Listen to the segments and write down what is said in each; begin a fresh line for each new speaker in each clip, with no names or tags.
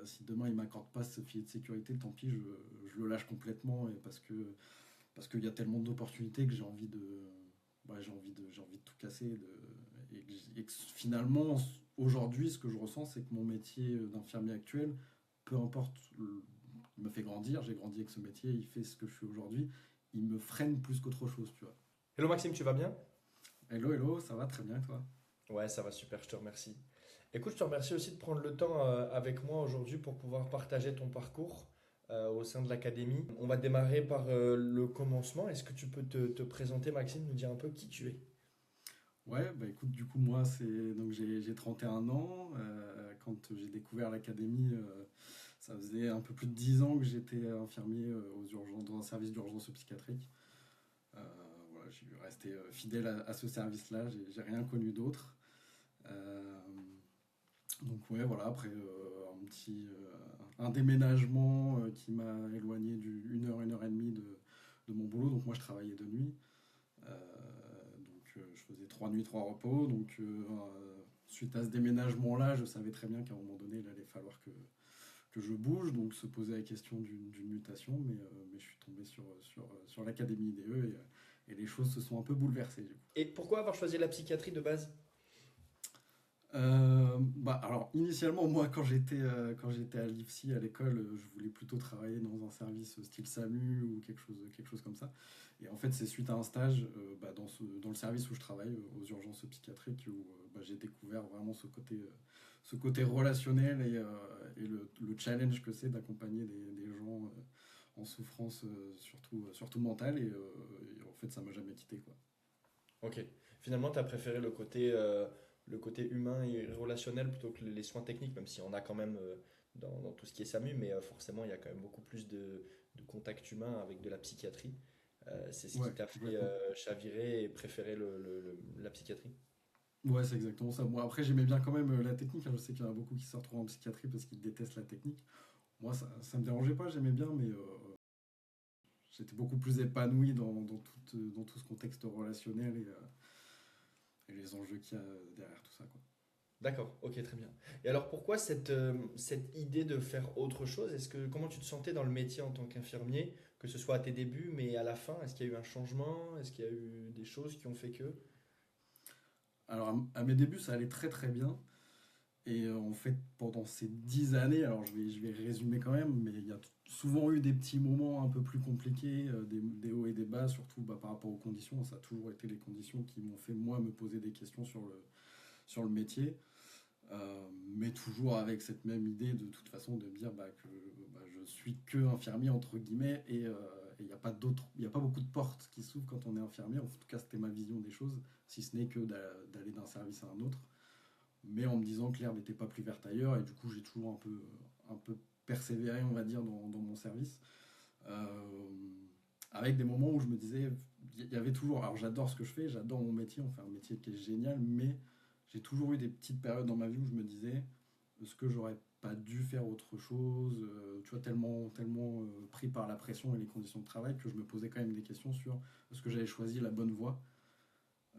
si demain il m'accorde pas ce filet de sécurité, tant pis, je le lâche complètement, et parce qu'il y a tellement d'opportunités que j'ai envie de tout casser, et que finalement, aujourd'hui, ce que je ressens, c'est que mon métier d'infirmier actuel, peu importe, il me fait grandir, j'ai grandi avec ce métier, il fait ce que je fais aujourd'hui, il me freine plus qu'autre chose, tu vois.
Hello Maxime, tu vas bien?
Hello, hello, ça va très bien, toi?
Ouais, ça va super, je te remercie. Écoute, je te remercie aussi de prendre le temps avec moi aujourd'hui pour pouvoir partager ton parcours au sein de l'académie. On va démarrer par le commencement. Est-ce que tu peux te présenter, Maxime, nous dire un peu qui tu es?
Ouais, bah écoute, du coup, moi, donc j'ai 31 ans. Quand j'ai découvert l'académie, ça faisait un peu plus de 10 ans que j'étais infirmier aux urgences, dans un service d'urgence psychiatrique. Euh, voilà, j'ai resté fidèle à ce service-là, j'ai rien connu d'autre. Euh, donc ouais, voilà, après un déménagement qui m'a éloigné une heure et demie de mon boulot. Donc moi, je travaillais de nuit. Je faisais 3 nuits, 3 repos. Suite à ce déménagement-là, je savais très bien qu'à un moment donné, il allait falloir que je bouge. Donc se poser la question d'une mutation. Mais je suis tombé sur l'académie IDE, et les choses se sont un peu bouleversées du coup.
Et pourquoi avoir choisi la psychiatrie de base?
Alors initialement, moi, quand j'étais à l'IFSI à l'école, je voulais plutôt travailler dans un service style SAMU ou quelque chose comme ça. Et en fait, c'est suite à un stage dans le service où je travaille, aux urgences psychiatriques, où j'ai découvert vraiment ce côté relationnel, et le challenge que c'est d'accompagner des gens en souffrance, surtout mentale. Et en fait, ça m'a jamais quitté, quoi.
Ok. Finalement, tu as préféré le côté humain et relationnel plutôt que les soins techniques, même si on a quand même dans tout ce qui est SAMU, mais forcément, il y a quand même beaucoup plus de contact humain avec de la psychiatrie. C'est ce qui
Ouais,
t'a fait
complètement.
chavirer et préférer la psychiatrie.
Ouais, c'est exactement ça. Bon, après, j'aimais bien quand même la technique, hein. Je sais qu'il y en a beaucoup qui se retrouvent en psychiatrie parce qu'ils détestent la technique. Moi, ça me dérangeait pas, j'aimais bien, mais j'étais beaucoup plus épanoui dans tout ce contexte relationnel, et les enjeux qu'il y a derrière tout ça, quoi.
D'accord, ok, très bien. Et alors pourquoi cette idée de faire autre chose? Comment tu te sentais dans le métier en tant qu'infirmier, que ce soit à tes débuts, mais à la fin, est-ce qu'il y a eu un changement? Est-ce qu'il y a eu des choses qui ont fait que?
Alors, à mes débuts, ça allait très très bien. Et en fait, pendant ces 10 années, alors je vais résumer quand même, mais il y a souvent eu des petits moments un peu plus compliqués, des hauts et des bas, surtout par rapport aux conditions. Ça a toujours été les conditions qui m'ont fait, moi, me poser des questions sur le métier. Mais toujours avec cette même idée, de toute façon, de me dire que je suis que infirmier, entre guillemets, et il y a pas beaucoup de portes qui s'ouvrent quand on est infirmier. En tout cas, c'était ma vision des choses, si ce n'est que d'aller d'un service à un autre, mais en me disant que l'herbe n'était pas plus verte ailleurs. Et du coup, j'ai toujours un peu persévéré, on va dire, dans mon service. Euh, Avec des moments où je me disais, il y avait toujours, alors j'adore ce que je fais, j'adore mon métier, on fait un métier qui est génial, mais j'ai toujours eu des petites périodes dans ma vie où je me disais, est-ce que j'aurais pas dû faire autre chose, tu vois, tellement pris par la pression et les conditions de travail, que je me posais quand même des questions sur est-ce que j'avais choisi la bonne voie.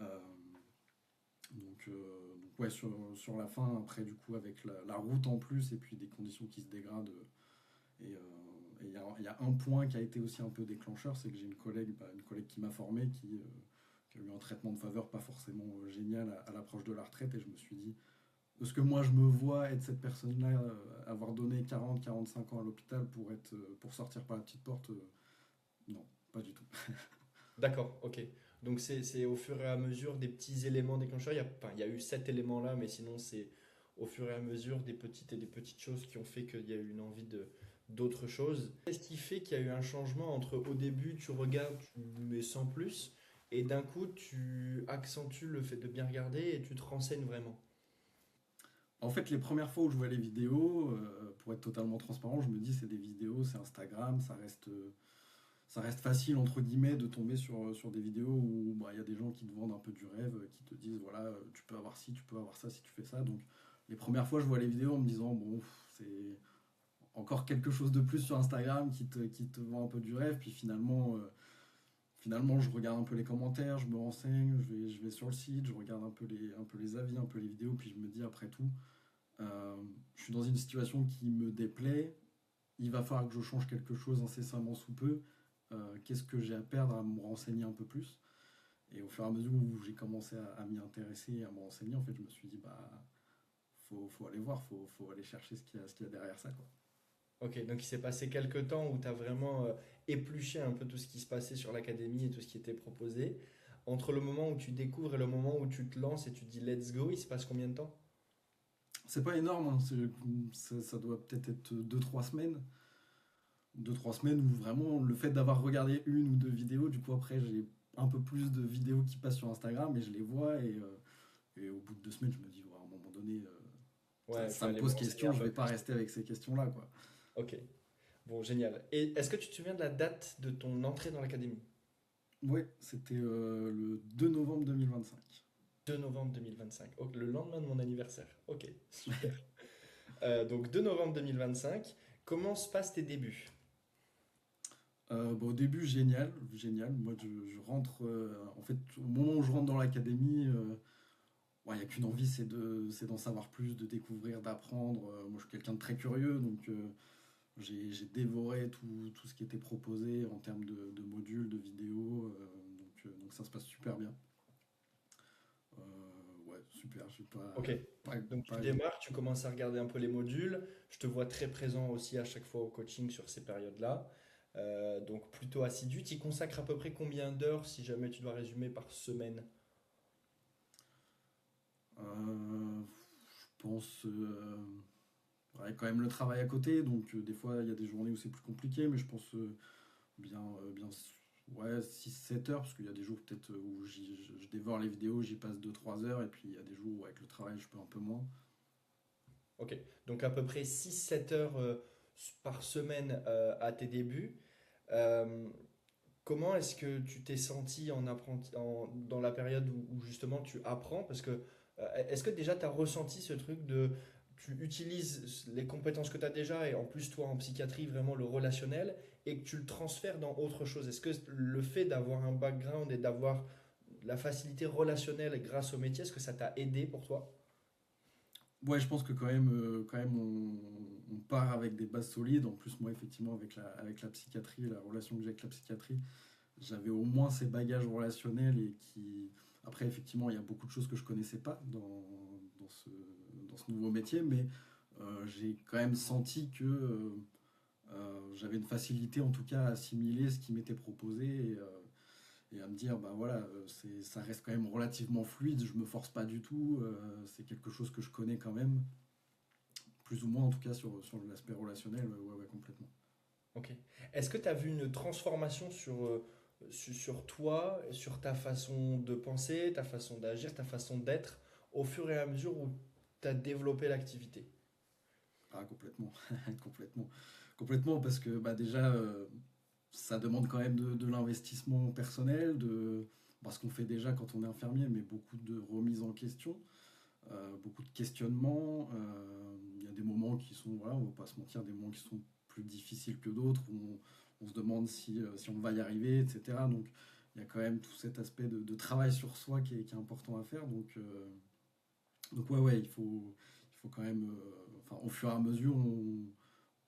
Euh, ouais, sur la fin, après, du coup, avec la route en plus, et puis des conditions qui se dégradent. Et il y a un point qui a été aussi un peu déclencheur, c'est que j'ai une collègue qui m'a formé, qui a eu un traitement de faveur pas forcément génial à l'approche de la retraite. Et je me suis dit, est-ce que moi je me vois être cette personne-là, avoir donné 40-45 ans à l'hôpital pour sortir par la petite porte? Non, pas du tout.
D'accord, ok. Donc c'est au fur et à mesure des petits éléments déclencheurs. Enfin, il y a eu 7 éléments là, mais sinon c'est au fur et à mesure des petites choses qui ont fait qu'il y a eu une envie d'autre chose. Qu'est-ce qui fait qu'il y a eu un changement entre au début tu regardes, tu mets sans plus, et d'un coup tu accentues le fait de bien regarder et tu te renseignes vraiment?
En fait, les premières fois où je vois les vidéos, pour être totalement transparent, je me dis c'est des vidéos, c'est Instagram, ça reste facile, entre guillemets, de tomber sur des vidéos où il y a des gens qui te vendent un peu du rêve, qui te disent voilà, tu peux avoir ci, tu peux avoir ça si tu fais ça. Donc les premières fois, je vois les vidéos en me disant bon, c'est encore quelque chose de plus sur Instagram qui te vend un peu du rêve. Puis finalement, je regarde un peu les commentaires, je me renseigne, je vais sur le site, je regarde un peu les avis, un peu les vidéos, puis je me dis après tout, euh, je suis dans une situation qui me déplaît, il va falloir que je change quelque chose incessamment sous peu. Qu'est-ce que j'ai à perdre à me renseigner un peu plus? Et au fur et à mesure où j'ai commencé à m'y intéresser et à me renseigner, en fait, je me suis dit, bah, faut aller voir, faut aller chercher ce qu'il y a derrière ça, quoi.
Ok, donc il s'est passé quelques temps où tu as vraiment épluché un peu tout ce qui se passait sur l'académie et tout ce qui était proposé. Entre le moment où tu découvres et le moment où tu te lances et tu te dis let's go, il se passe combien de temps?
C'est pas énorme, hein, ça doit peut-être être 2 3 semaines. 2 3 semaines où vraiment le fait d'avoir regardé une ou deux vidéos, du coup après j'ai un peu plus de vidéos qui passent sur Instagram et je les vois et au bout de 2 semaines je me dis ouais, à un moment donné
Ouais, je
ça
vais
me
aller me
pose
renseigner
question,
un
je
peu
vais pas
plus.
rester avec ces questions-là quoi.
Ok, bon, génial. Et est-ce que tu te souviens de la date de ton entrée dans l'académie?
Ouais, c'était le 2 novembre 2025.
2 novembre 2025. Ok, le lendemain de mon anniversaire. Ok, super. Donc 2 novembre 2025. Comment se passent tes débuts?
Au début génial, génial. Moi je rentre en fait au moment où je rentre dans l'académie, ouais, il n'y a qu'une envie, c'est d'en savoir plus, de découvrir, d'apprendre. Moi je suis quelqu'un de très curieux donc j'ai dévoré tout ce qui était proposé en termes de modules, de vidéos, donc ça se passe super bien. Ouais, super, je sais
Ok.
pas,
Donc tu
pas-
démarres, tu commences à regarder un peu les modules. Je te vois très présent aussi à chaque fois au coaching sur ces périodes-là. Donc plutôt assidu. Tu y consacres à peu près combien d'heures si jamais tu dois résumer par semaine?
je pense ouais, quand même le travail à côté, donc des fois il y a des journées où c'est plus compliqué, mais je pense bien ouais, 6 7 heures, parce qu'il y a des jours peut-être où je dévore les vidéos, j'y passe 2 3 heures, et puis il y a des jours où avec le travail je peux un peu moins.
Ok. Donc à peu près 6 7 heures par semaine à tes débuts. Euh, Comment est-ce que tu t'es senti dans la période où justement tu apprends? Parce que est-ce que déjà tu as ressenti ce truc de tu utilises les compétences que tu as déjà et en plus toi en psychiatrie vraiment le relationnel et que tu le transfères dans autre chose? Est-ce que le fait d'avoir un background et d'avoir la facilité relationnelle grâce au métier, est-ce que ça t'a aidé pour toi?
Ouais, je pense que quand même on part avec des bases solides. En plus, moi, effectivement, avec la psychiatrie, la relation que j'ai avec la psychiatrie, j'avais au moins ces bagages relationnels et qui. Après, effectivement, il y a beaucoup de choses que je connaissais pas dans ce, dans ce nouveau métier, mais j'ai quand même senti que j'avais une facilité, en tout cas, à assimiler ce qui m'était proposé et à me dire, bah voilà, ça reste quand même relativement fluide, je me force pas du tout, c'est quelque chose que je connais quand même plus ou moins en tout cas sur l'aspect relationnel, ouais, ouais, complètement.
Ok. Est-ce que tu as vu une transformation sur toi, sur ta façon de penser, ta façon d'agir, ta façon d'être au fur et à mesure où tu as développé l'activité?
Ah, complètement, complètement, complètement, parce que bah, déjà, ça demande quand même de l'investissement personnel, parce qu'on fait déjà quand on est infirmier, mais beaucoup de remises en question, beaucoup de questionnements. Il y a des moments qui sont, voilà, on va pas se mentir, des moments qui sont plus difficiles que d'autres, où on se demande si on va y arriver, etc. Donc il y a quand même tout cet aspect de travail sur soi qui est important à faire. Donc ouais, ouais, il faut quand même, enfin, au fur et à mesure,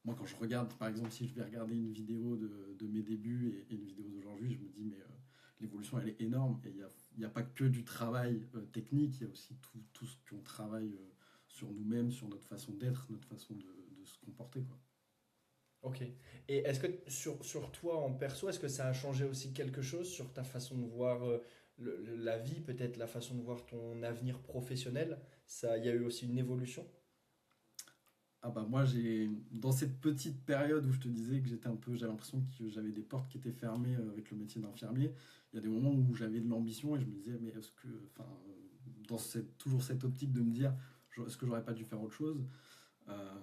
moi quand je regarde, par exemple, si je vais regarder une vidéo de mes débuts et une vidéo d'aujourd'hui, je me dis, mais l'évolution, elle est énorme. Et il y a pas que du travail technique, il y a aussi tout ce qu'on travaille sur nous-mêmes, sur notre façon d'être, notre façon de se comporter, quoi.
Ok. Et est-ce que sur toi en perso, est-ce que ça a changé aussi quelque chose sur ta façon de voir la vie, peut-être la façon de voir ton avenir professionnel? Ça, il y a eu aussi une évolution?
Ah bah moi dans cette petite période où je te disais que j'étais un peu, j'avais l'impression que j'avais des portes qui étaient fermées avec le métier d'infirmier. Il y a des moments où j'avais de l'ambition et je me disais mais est-ce que, enfin, toujours cette optique de me dire est-ce que j'aurais pas dû faire autre chose. Euh,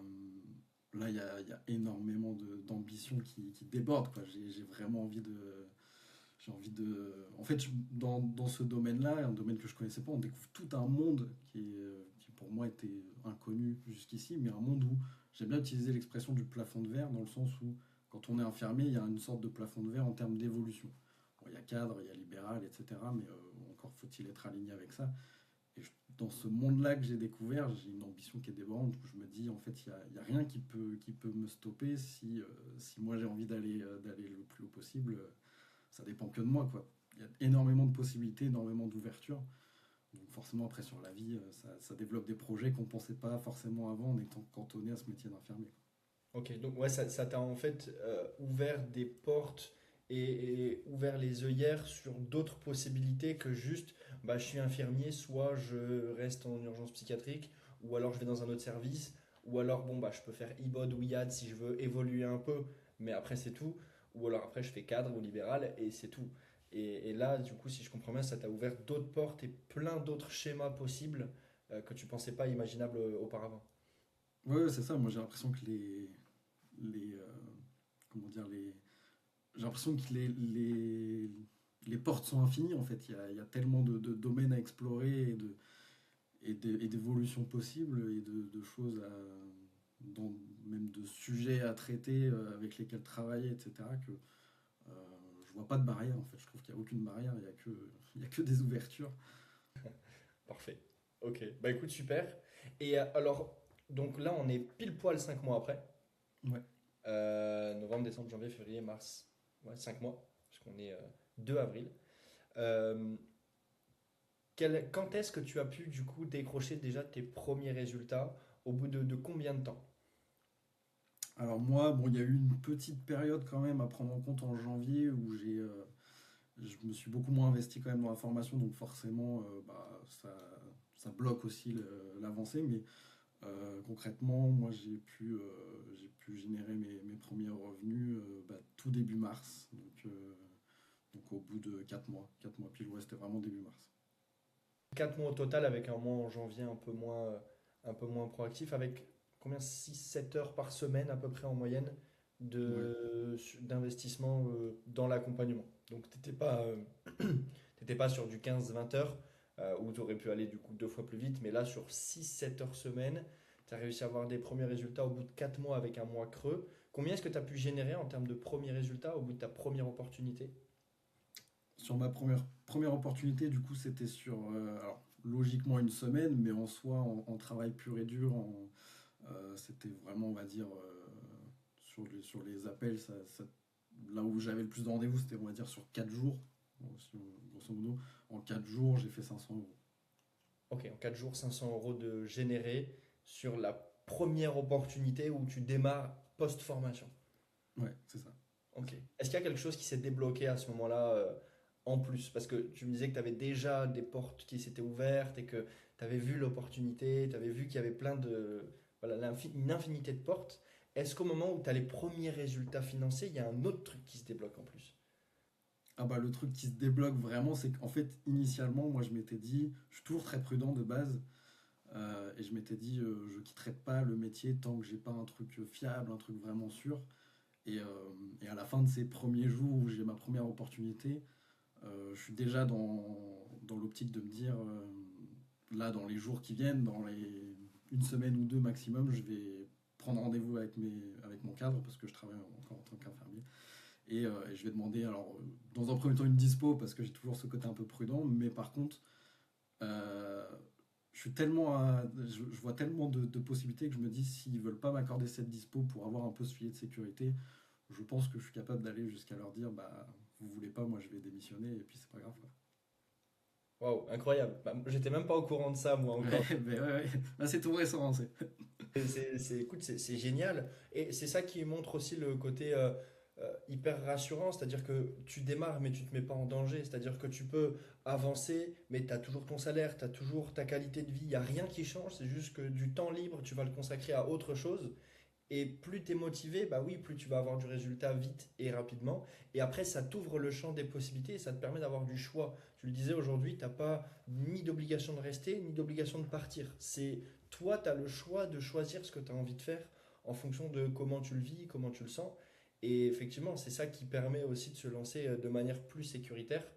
Là il y a énormément d'ambition qui déborde quoi. J'ai vraiment envie en fait, dans ce domaine-là, un domaine que je connaissais pas, on découvre tout un monde qui pour moi était inconnu jusqu'ici, mais un monde où j'aime bien utiliser l'expression du plafond de verre, dans le sens où quand on est infirmier, il y a une sorte de plafond de verre en termes d'évolution. Bon, il y a cadre, il y a libéral, etc., mais encore faut-il être aligné avec ça. Et dans ce monde-là que j'ai découvert, j'ai une ambition qui est débordante, où je me dis, en fait, il y a rien qui peut me stopper si moi j'ai envie d'aller le plus haut possible. Ça dépend que de moi, quoi. Il y a énormément de possibilités, énormément d'ouverture. Donc forcément, après, sur la vie, ça développe des projets qu'on ne pensait pas forcément avant en étant cantonné à ce métier d'infirmier.
Ok, donc ouais, ça t'a en fait ouvert des portes et ouvert les œillères sur d'autres possibilités que juste bah, je suis infirmier, soit je reste en urgence psychiatrique, ou alors je vais dans un autre service, ou alors bon bah je peux faire IBOD ou IAD si je veux évoluer un peu, mais après c'est tout, ou alors après je fais cadre ou libéral et c'est tout. Et là, du coup, si je comprends bien, ça t'a ouvert d'autres portes et plein d'autres schémas possibles que tu pensais pas imaginables auparavant.
Ouais, ouais, c'est ça. Moi, j'ai l'impression que les, comment dire, j'ai l'impression que les portes sont infinies, en fait. Il y a tellement de domaines à explorer et d'évolutions possibles et de choses même de sujets à traiter avec lesquels travailler, etc. que euh, je vois pas de barrière, en fait. Je trouve qu'il n'y a aucune barrière, il y a que des ouvertures.
Parfait. Ok. Bah écoute, super. Et alors, donc là, on est pile poil 5 mois après.
Ouais.
Novembre, décembre, janvier, février, mars. Ouais, 5 mois, puisqu'on est 2 avril. Euh, quand est-ce que tu as pu, du coup, décrocher déjà tes premiers résultats? Au bout de combien de temps?
Alors moi, bon, il y a eu une petite période quand même à prendre en compte en janvier où je me suis beaucoup moins investi quand même dans la formation, donc forcément, bah, ça bloque aussi l'avancée. Mais concrètement, moi, j'ai pu générer mes premiers revenus bah, tout début mars, donc au bout de 4 mois pile, ouais, c'était vraiment début mars.
4 mois au total, avec un mois en janvier un peu moins proactif, avec combien? 6 7 heures par semaine à peu près en moyenne
Ouais.
d'investissement dans l'accompagnement. Donc t'étais pas sur du 15 20 heures où tu aurais pu aller du coup 2 fois plus vite, mais là sur 6 7 heures semaine, tu as réussi à avoir des premiers résultats au bout de 4 mois avec un mois creux. Combien est-ce que tu as pu générer en termes de premiers résultats au bout de ta première opportunité?
Sur ma première opportunité, du coup, c'était sur, alors, logiquement une semaine, mais en soi, en travail pur et dur, c'était vraiment, on va dire, sur les appels, là où j'avais le plus de rendez-vous, c'était, on va dire, sur 4 jours. Grosso modo, en 4 jours, j'ai fait 500 euros.
Ok, en 4 jours, 500 euros de générer sur la première opportunité où tu démarres post-formation.
Ouais, c'est ça. C'est
Ok.
ça.
Est-ce qu'il y a quelque chose qui s'est débloqué à ce moment-là en plus? Parce que tu me disais que tu avais déjà des portes qui s'étaient ouvertes et que tu avais vu l'opportunité, tu avais vu qu'il y avait plein de... Voilà, une infinité de portes. Est-ce qu'au moment où tu as les premiers résultats financiers, il y a un autre truc qui se débloque en plus?
Ah bah, le truc qui se débloque vraiment, c'est qu'en fait, initialement, moi, je m'étais dit, je suis toujours très prudent de base, et je m'étais dit, je quitterai pas le métier tant que j'ai pas un truc fiable, un truc vraiment sûr. Et, euh, et à la fin de ces premiers jours où j'ai ma première opportunité, je suis déjà dans l'optique de me dire, là, dans les jours qui viennent, dans les une semaine ou deux maximum, je vais prendre rendez-vous avec mon cadre, parce que je travaille encore en tant qu'infirmier. Et je vais demander, alors, dans un premier temps, une dispo, parce que j'ai toujours ce côté un peu prudent, mais par contre, euh, je vois tellement de possibilités que je me dis, s'ils veulent pas m'accorder cette dispo pour avoir un peu ce filet de sécurité, je pense que je suis capable d'aller jusqu'à leur dire, bah, vous voulez pas, moi je vais démissionner, et puis c'est pas grave, quoi.
Waouh, incroyable. Bah, j'étais même pas au courant de ça, moi encore.
Ouais, mais ouais, ouais. Bah, c'est tout récent, hein,
Écoute, c'est génial. Et c'est ça qui montre aussi le côté hyper rassurant, c'est-à-dire que tu démarres mais tu te mets pas en danger, c'est-à-dire que tu peux avancer mais tu as toujours ton salaire, tu as toujours ta qualité de vie, il n'y a rien qui change, c'est juste que du temps libre, tu vas le consacrer à autre chose. Et plus tu es motivé, bah oui, plus tu vas avoir du résultat vite et rapidement. Et après, ça t'ouvre le champ des possibilités et ça te permet d'avoir du choix. Tu le disais aujourd'hui, tu n'as pas ni d'obligation de rester, ni d'obligation de partir. C'est toi, tu as le choix de choisir ce que tu as envie de faire en fonction de comment tu le vis, comment tu le sens. Et effectivement, c'est ça qui permet aussi de se lancer de manière plus sécuritaire.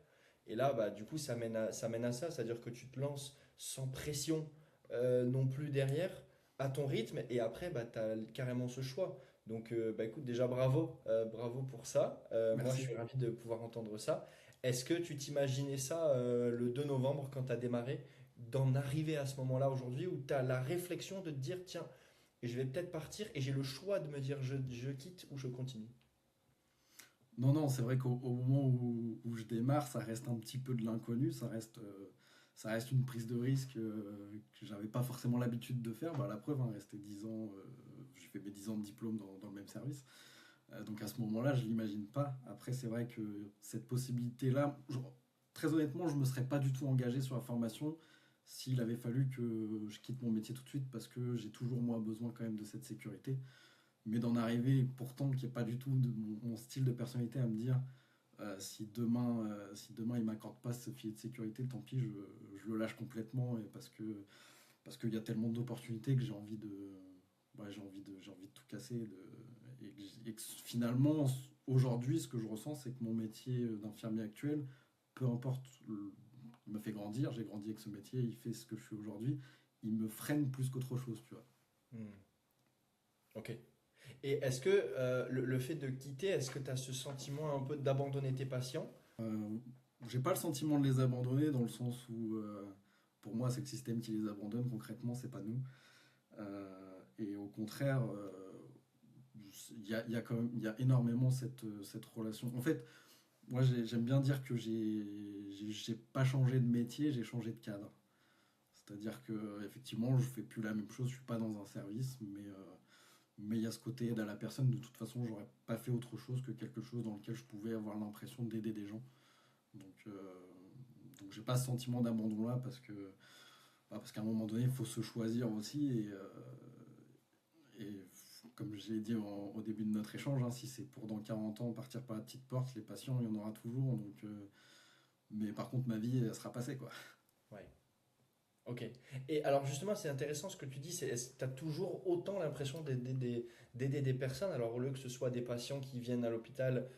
Et là, bah, du coup, ça mène à ça, c'est-à-dire que tu te lances sans pression non plus derrière à ton rythme et après bah, tu as carrément ce choix. Donc bah, écoute déjà bravo pour ça. Moi je
Merci.
suis ravi de pouvoir entendre ça. Est-ce que tu t'imaginais ça le 2 novembre quand tu as démarré? d'en arriver à ce moment-là aujourd'hui où tu as la réflexion de te dire, tiens, je vais peut-être partir et j'ai le choix de me dire, je quitte ou je continue.
Non, non, c'est vrai qu'au moment où je démarre, ça reste un petit peu de l'inconnu, ça reste une prise de risque que j'avais pas forcément l'habitude de faire. Bah, la preuve, hein, rester 10 ans, j'ai fait mes 10 ans de diplôme dans le même service. Donc à ce moment-là, je l'imagine pas. Après, c'est vrai que cette possibilité-là, très honnêtement, je me serais pas du tout engagé sur la formation s'il avait fallu que je quitte mon métier tout de suite parce que j'ai toujours moi besoin quand même de cette sécurité. Mais d'en arriver, pourtant, qui n'est pas du tout de mon style de personnalité, à me dire si demain il m'accorde pas ce filet de sécurité, tant pis, je le lâche complètement et parce qu'il y a tellement d'opportunités que j'ai envie de tout casser et que finalement aujourd'hui ce que je ressens c'est que mon métier d'infirmier actuel, peu importe, il me fait grandir, j'ai grandi avec ce métier, il fait ce que je suis aujourd'hui, il me freine plus qu'autre chose, tu vois.
Hmm. Ok. Et est-ce que le fait de quitter, est-ce que tu as ce sentiment un peu d'abandonner tes patients?
Euh, j'ai pas le sentiment de les abandonner dans le sens où pour moi c'est le système qui les abandonne concrètement, c'est pas nous. Et au contraire, il y a quand même il y a énormément cette relation. En fait, moi j'aime bien dire que j'ai pas changé de métier, j'ai changé de cadre. C'est-à-dire que effectivement je fais plus la même chose, je suis pas dans un service, mais il y a ce côté aide à la personne. De toute façon, j'aurais pas fait autre chose que quelque chose dans lequel je pouvais avoir l'impression d'aider des gens. Donc, euh, donc j'ai pas ce sentiment d'abandon là parce qu'à un moment donné, il faut se choisir aussi. Et comme je l'ai dit au début de notre échange, hein, si c'est pour dans 40 ans partir par la petite porte, les patients, il y en aura toujours. Mais par contre, ma vie, elle sera passée, quoi.
Ouais. Ok. Et alors justement, c'est intéressant ce que tu dis, c'est tu as toujours autant l'impression d'aider des personnes, alors au lieu que ce soit des patients qui viennent à l'hôpital,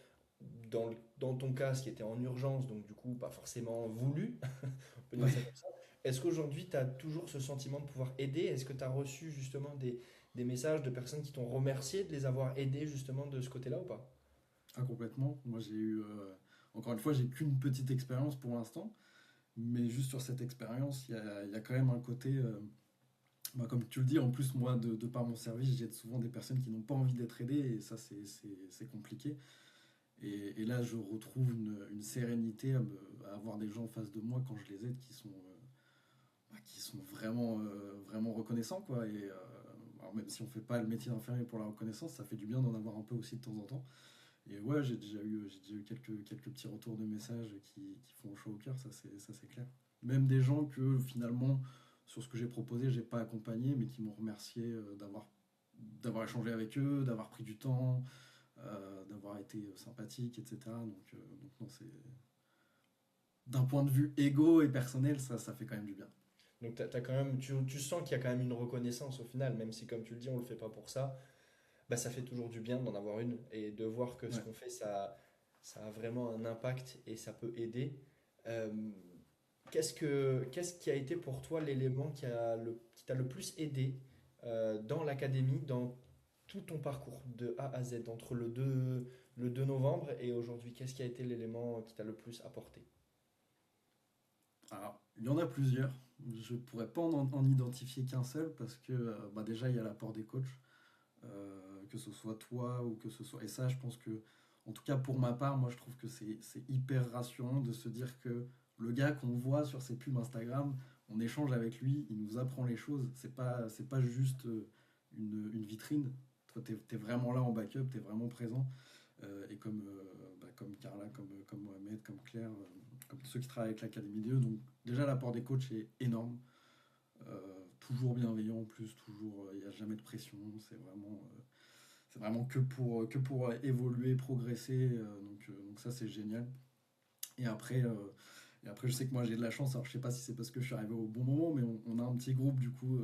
dans ton cas, ce qui était en urgence, donc du coup pas forcément voulu, on peut dire ça comme ça. Est-ce qu'aujourd'hui, tu as toujours ce sentiment de pouvoir aider? Est-ce que tu as reçu justement des messages de personnes qui t'ont remercié de les avoir aidés justement de ce côté-là ou pas?
Ah, complètement. Moi, j'ai eu. Encore une fois, j'ai qu'une petite expérience pour l'instant. Mais juste sur cette expérience, il y a quand même un côté. Bah, comme tu le dis, en plus, moi, de par mon service, j'aide souvent des personnes qui n'ont pas envie d'être aidées. Et ça, c'est compliqué. Et là, je retrouve une sérénité à avoir des gens en face de moi quand je les aide qui sont vraiment, vraiment reconnaissants, quoi. Alors même si on fait pas le métier d'infirmier pour la reconnaissance, ça fait du bien d'en avoir un peu aussi de temps en temps. Et ouais, j'ai déjà eu quelques petits retours de messages qui font chaud au cœur, ça c'est clair. Même des gens que finalement, sur ce que j'ai proposé, j'ai pas accompagné, mais qui m'ont remercié d'avoir échangé avec eux, d'avoir pris du temps, d'avoir été sympathique, etc. Donc non, c'est d'un point de vue égo et personnel, ça fait quand même du bien.
Donc t'as quand même, tu sens qu'il y a quand même une reconnaissance au final, même si comme tu le dis, on le fait pas pour ça, bah, ça fait toujours du bien d'en avoir une et de voir que ce
Ouais.
qu'on fait, ça a vraiment un impact et ça peut aider. Euh, qu'est-ce qui a été pour toi l'élément qui t'a le plus aidé dans l'académie, dans tout ton parcours de A à Z, entre le 2 novembre et aujourd'hui? Qu'est-ce qui a été l'élément qui t'a le plus apporté?
Alors, il y en a plusieurs. Je pourrais pas en identifier qu'un seul parce que bah déjà, il y a l'apport des coachs. Que ce soit toi ou que ce soit. Et ça, je pense que, en tout cas pour ma part, moi je trouve que c'est hyper rassurant de se dire que le gars qu'on voit sur ses pubs Instagram, on échange avec lui, il nous apprend les choses. C'est pas juste une vitrine. Toi, t'es vraiment là en backup, t'es vraiment présent. Et comme Carla, comme Mohamed, comme Claire, comme ceux qui travaillent avec l'Académie DE. Donc, déjà, l'apport des coachs est énorme. Toujours bienveillant en plus, toujours, il n'y a jamais de pression. C'est vraiment que pour évoluer, progresser. Donc ça, c'est génial. Et après, euh, et après, je sais que moi, j'ai de la chance. Alors, je sais pas si c'est parce que je suis arrivé au bon moment, mais on a un petit groupe, du coup.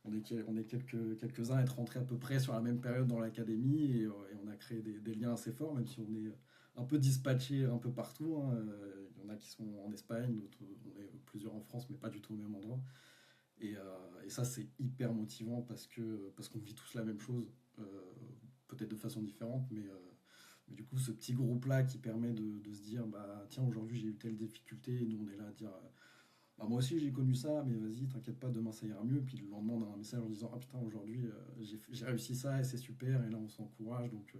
On est quelques-uns à être rentrés à peu près sur la même période dans l'académie et on a créé des liens assez forts, même si on est un peu dispatchés un peu partout, hein. Il y en a qui sont en Espagne, d'autres, on est plusieurs en France, mais pas du tout au même endroit. Et ça, c'est hyper motivant parce qu'on vit tous la même chose, euh, peut-être de façon différente, mais du coup, ce petit groupe-là qui permet de se dire, bah tiens, aujourd'hui j'ai eu telle difficulté, et nous on est là à dire, Bah, moi aussi j'ai connu ça, mais vas-y, t'inquiète pas, demain ça ira mieux. Puis le lendemain, on a un message en disant, ah putain, aujourd'hui j'ai réussi ça et c'est super, et là on s'encourage. Donc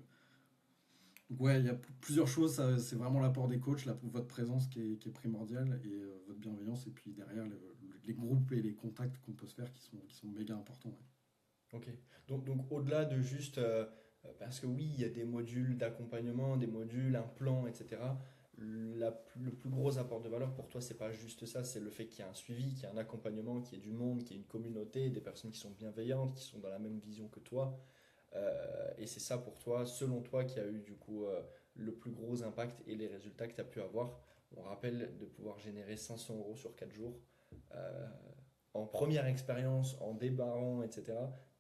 ouais, il y a plusieurs choses, c'est vraiment l'apport des coachs, votre présence qui est primordiale, et votre bienveillance, et puis derrière les groupes et les contacts qu'on peut se faire qui sont méga importants. Ouais.
Ok. Donc au-delà de juste, parce que oui, il y a des modules d'accompagnement, des modules, un plan, etc. Le plus gros apport de valeur pour toi, c'est pas juste ça, c'est le fait qu'il y ait un suivi, qu'il y ait un accompagnement, qu'il y ait du monde, qu'il y ait une communauté, des personnes qui sont bienveillantes, qui sont dans la même vision que toi. Et c'est ça pour toi, selon toi, qui a eu du coup le plus gros impact et les résultats que tu as pu avoir. On rappelle de pouvoir générer 500 euros sur 4 jours. euh, En première expérience, en débarrant, etc.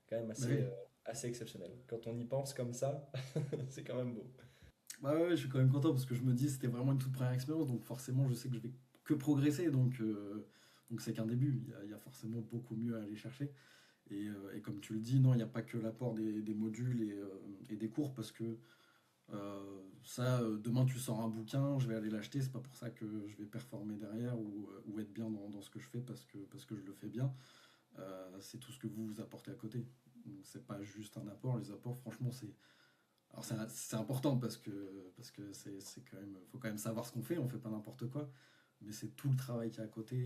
Quand même
Bah
assez,
oui.
assez exceptionnel. Quand on y pense comme ça, c'est quand même beau.
Bah ouais, je suis quand même content parce que je me dis c'était vraiment une toute première expérience, donc forcément je sais que je vais que progresser, donc c'est qu'un début, il y a forcément beaucoup mieux à aller chercher. Et comme tu le dis, non, il n'y a pas que l'apport des modules et des cours, parce que demain tu sors un bouquin, je vais aller l'acheter, c'est pas pour ça que je vais performer derrière ou être bien dans ce que je fais parce que je le fais bien. C'est tout ce que vous apportez à côté. Donc c'est pas juste un apport, les apports, franchement, c'est important parce que c'est quand même, faut quand même savoir ce qu'on fait, on fait pas n'importe quoi, mais c'est tout le travail qui est à côté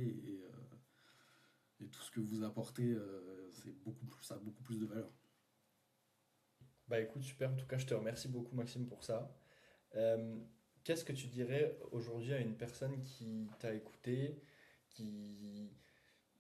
et tout ce que vous apportez, ça a beaucoup plus de valeur.
Bah écoute, super. En tout cas, je te remercie beaucoup, Maxime, pour ça. Euh, Qu'est-ce que tu dirais aujourd'hui à une personne qui t'a écouté, qui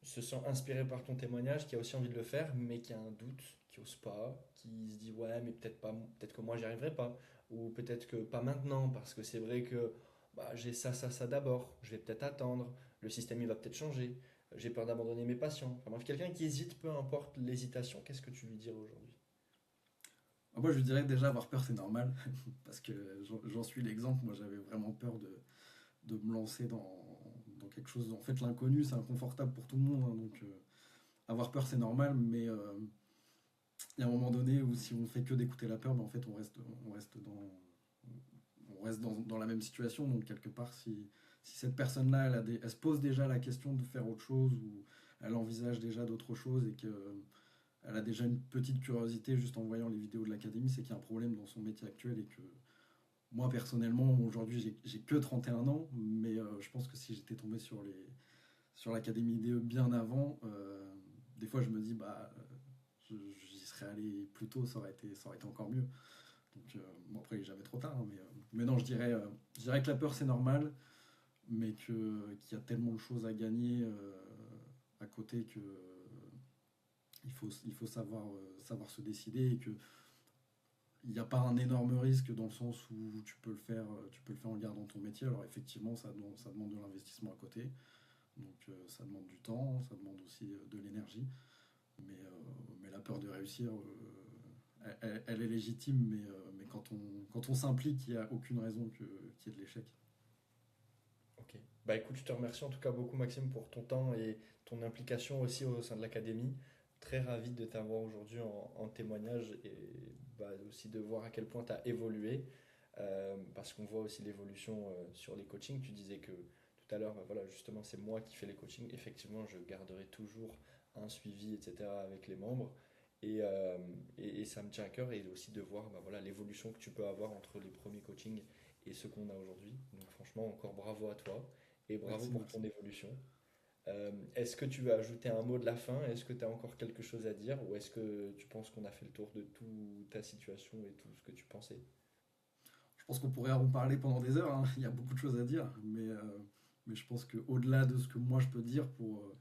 se sent inspiré par ton témoignage, qui a aussi envie de le faire, mais qui a un doute, qui ose pas, qui se dit ouais, mais peut-être pas, peut-être que moi j'y arriverai pas, ou peut-être que pas maintenant, parce que c'est vrai que bah, j'ai ça d'abord, je vais peut-être attendre, le système il va peut-être changer, j'ai peur d'abandonner mes patients. Enfin bref, quelqu'un qui hésite, peu importe l'hésitation, qu'est-ce que tu lui dirais aujourd'hui?
Moi, je lui dirais que déjà avoir peur, c'est normal, parce que j'en suis l'exemple. Moi, j'avais vraiment peur de me lancer dans quelque chose. En fait, l'inconnu, c'est inconfortable pour tout le monde, hein, avoir peur, c'est normal, mais il y a un moment donné où si on fait que d'écouter la peur, ben, en fait, on reste dans la même situation. Donc, quelque part, si cette personne-là, elle se pose déjà la question de faire autre chose, ou elle envisage déjà d'autres choses, et qu'elle a déjà une petite curiosité juste en voyant les vidéos de l'académie, c'est qu'il y a un problème dans son métier actuel, et que moi, personnellement, aujourd'hui, j'ai que 31 ans, mais je pense que si j'étais tombé sur l'académie IDE bien avant, des fois, je me dis, bah, j'y serais allé plus tôt, ça aurait été encore mieux. Bon, après, il n'est jamais trop tard, hein, mais non, je dirais que la peur, c'est normal, mais qu'il y a tellement de choses à gagner à côté que il faut savoir se décider, et que il n'y a pas un énorme risque dans le sens où tu peux le faire en gardant ton métier. Alors effectivement, ça demande de l'investissement à côté, ça demande du temps, ça demande aussi de l'énergie, mais la peur de réussir, elle est légitime, mais quand on s'implique, il n'y a aucune raison qu'il y ait de l'échec.
Ok. Bah écoute, je te remercie en tout cas beaucoup Maxime pour ton temps et ton implication aussi au sein de l'académie. Très ravi de t'avoir aujourd'hui en témoignage et bah, aussi de voir à quel point tu as évolué. Parce qu'on voit aussi l'évolution sur les coachings. Tu disais que tout à l'heure, bah, voilà, justement, c'est moi qui fais les coachings. Effectivement, je garderai toujours un suivi, etc. avec les membres. Et ça me tient à cœur et aussi de voir bah, voilà, l'évolution que tu peux avoir entre les premiers coachings et ce qu'on a aujourd'hui. Donc franchement, encore bravo à toi et bravo
Merci,
pour ton
merci.
évolution. Est-ce que tu veux ajouter un mot de la fin? Est-ce que tu as encore quelque chose à dire ou est-ce que tu penses qu'on a fait le tour de toute ta situation et tout ce que tu pensais?
Je pense qu'on pourrait en parler pendant des heures, hein. Il y a beaucoup de choses à dire, mais je pense qu'au-delà de ce que moi je peux dire pour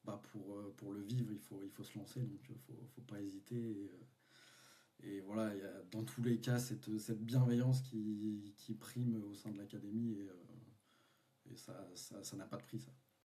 le vivre, il faut se lancer, donc faut pas hésiter. Et voilà, il y a dans tous les cas cette bienveillance qui prime au sein de l'académie, et ça n'a pas de prix, ça.